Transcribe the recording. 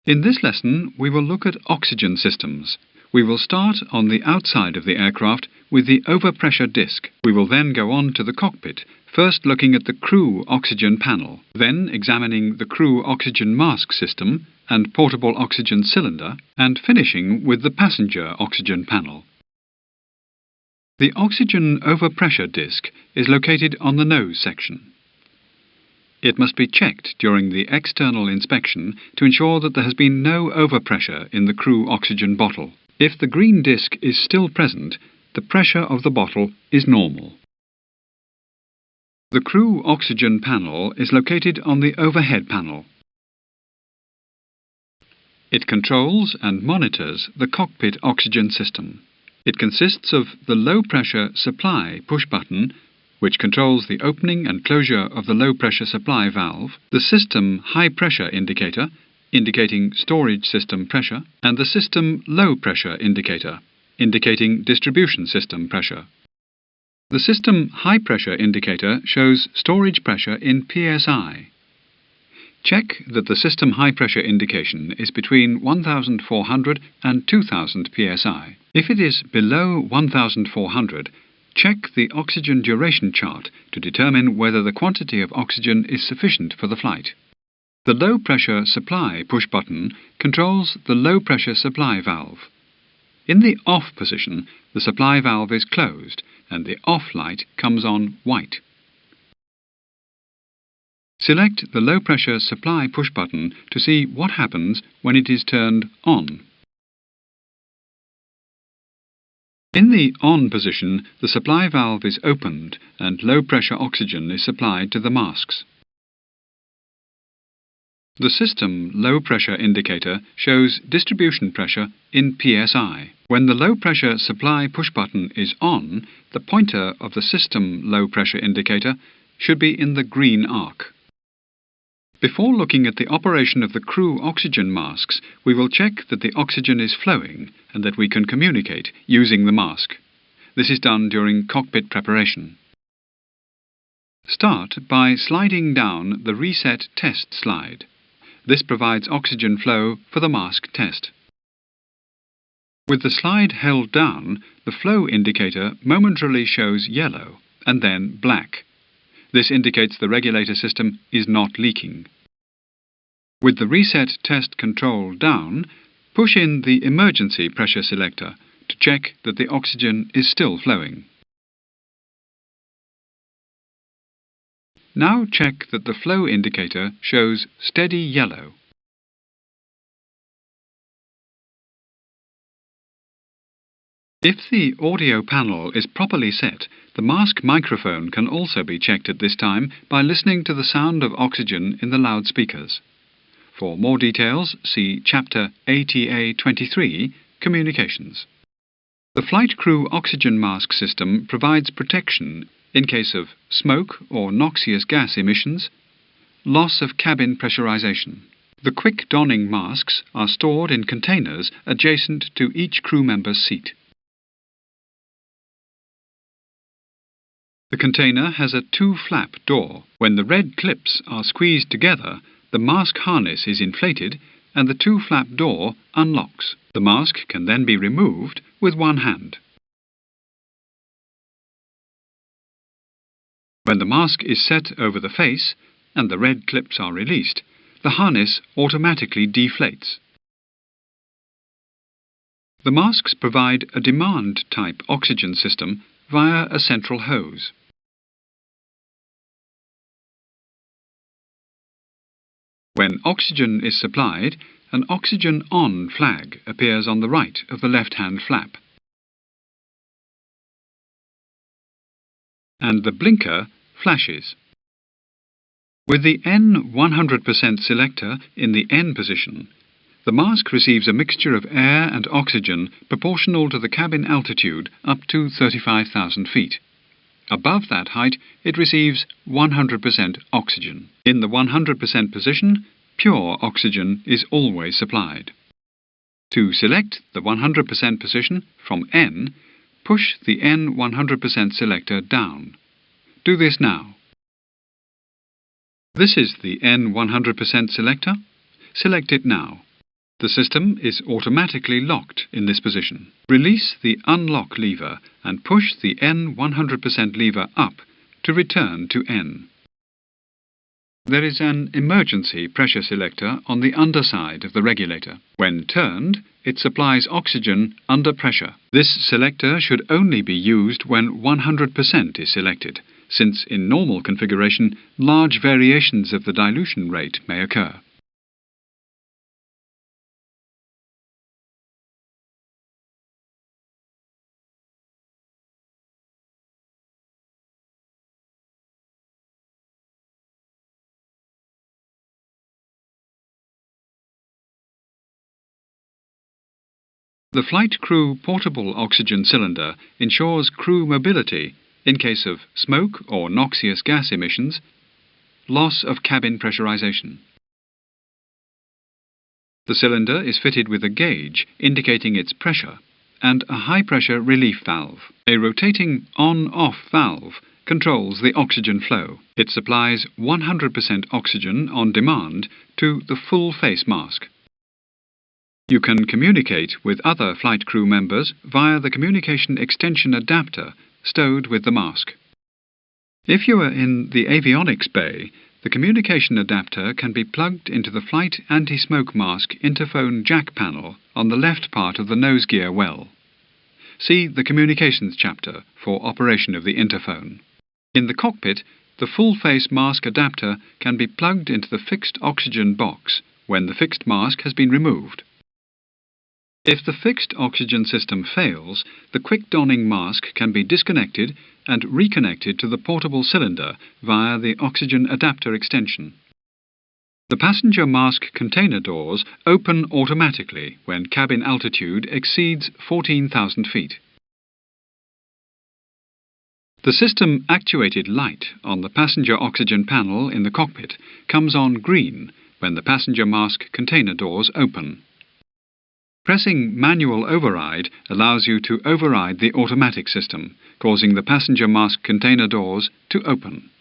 In this lesson, we will look at oxygen systems. We will start on the outside of the aircraft with the overpressure disc. We will then go on to the cockpit, first looking at the crew oxygen panel, then examining the crew oxygen mask system and portable oxygen cylinder, and finishing with the passenger oxygen panel. The oxygen overpressure disc is located on the nose section. It must be checked during the external inspection to ensure that there has been no overpressure in the crew oxygen bottle. If the green disc is still present, the pressure of the bottle is normal. The crew oxygen panel is located on the overhead panel. It controls and monitors the cockpit oxygen system. It consists of the low-pressure supply push button, which controls the opening and closure of the low-pressure supply valve, the system high-pressure indicator, indicating storage system pressure, and the system low-pressure indicator, indicating distribution system pressure. The system high-pressure indicator shows storage pressure in PSI. Check that the system high-pressure indication is between 1,400 and 2,000 PSI. If it is below 1,400, check the oxygen duration chart to determine whether the quantity of oxygen is sufficient for the flight. The low-pressure supply push button controls the low-pressure supply valve. In the off position, the supply valve is closed and the off light comes on white. Select the low-pressure supply push button to see what happens when it is turned on. In the on position, the supply valve is opened and low-pressure oxygen is supplied to the masks. The system low-pressure indicator shows distribution pressure in PSI. When the low-pressure supply push button is on, the pointer of the system low-pressure indicator should be in the green arc. Before looking at the operation of the crew oxygen masks, we will check that the oxygen is flowing and that we can communicate using the mask. This is done during cockpit preparation. Start by sliding down the Reset Test slide. This provides oxygen flow for the mask test. With the slide held down, the flow indicator momentarily shows yellow and then black. This indicates the regulator system is not leaking. With the Reset Test control down, push in the emergency pressure selector to check that the oxygen is still flowing. Now check that the flow indicator shows steady yellow. If the audio panel is properly set, the mask microphone can also be checked at this time by listening to the sound of oxygen in the loudspeakers. For more details, see Chapter ATA 23, Communications. The flight crew oxygen mask system provides protection in case of smoke or noxious gas emissions, loss of cabin pressurization. The quick donning masks are stored in containers adjacent to each crew member's seat. The container has a two-flap door. When the red clips are squeezed together, the mask harness is inflated and the two-flap door unlocks. The mask can then be removed with one hand. When the mask is set over the face and the red clips are released, the harness automatically deflates. The masks provide a demand-type oxygen system via a central hose. When oxygen is supplied, an oxygen on flag appears on the right of the left-hand flap, and the blinker flashes. With the N100% selector in the N position, the mask receives a mixture of air and oxygen proportional to the cabin altitude up to 35,000 feet. Above that height, it receives 100% oxygen. In the 100% position, pure oxygen is always supplied. To select the 100% position from N, push the N100% selector down. Do this now. This is the N100% selector. Select it now. The system is automatically locked in this position. Release the unlock lever and push the N 100% lever up to return to N. There is an emergency pressure selector on the underside of the regulator. When turned, it supplies oxygen under pressure. This selector should only be used when 100% is selected, since in normal configuration, large variations of the dilution rate may occur. The flight crew portable oxygen cylinder ensures crew mobility in case of smoke or noxious gas emissions, loss of cabin pressurization. The cylinder is fitted with a gauge indicating its pressure and a high-pressure relief valve. A rotating on-off valve controls the oxygen flow. It supplies 100% oxygen on demand to the full face mask. You can communicate with other flight crew members via the communication extension adapter stowed with the mask. If you are in the avionics bay, the communication adapter can be plugged into the flight anti-smoke mask interphone jack panel on the left part of the nose gear well. See the communications chapter for operation of the interphone. In the cockpit, the full face mask adapter can be plugged into the fixed oxygen box when the fixed mask has been removed. If the fixed oxygen system fails, the quick donning mask can be disconnected and reconnected to the portable cylinder via the oxygen adapter extension. The passenger mask container doors open automatically when cabin altitude exceeds 14,000 feet. The system actuated light on the passenger oxygen panel in the cockpit comes on green when the passenger mask container doors open. Pressing manual override allows you to override the automatic system, causing the passenger mask container doors to open.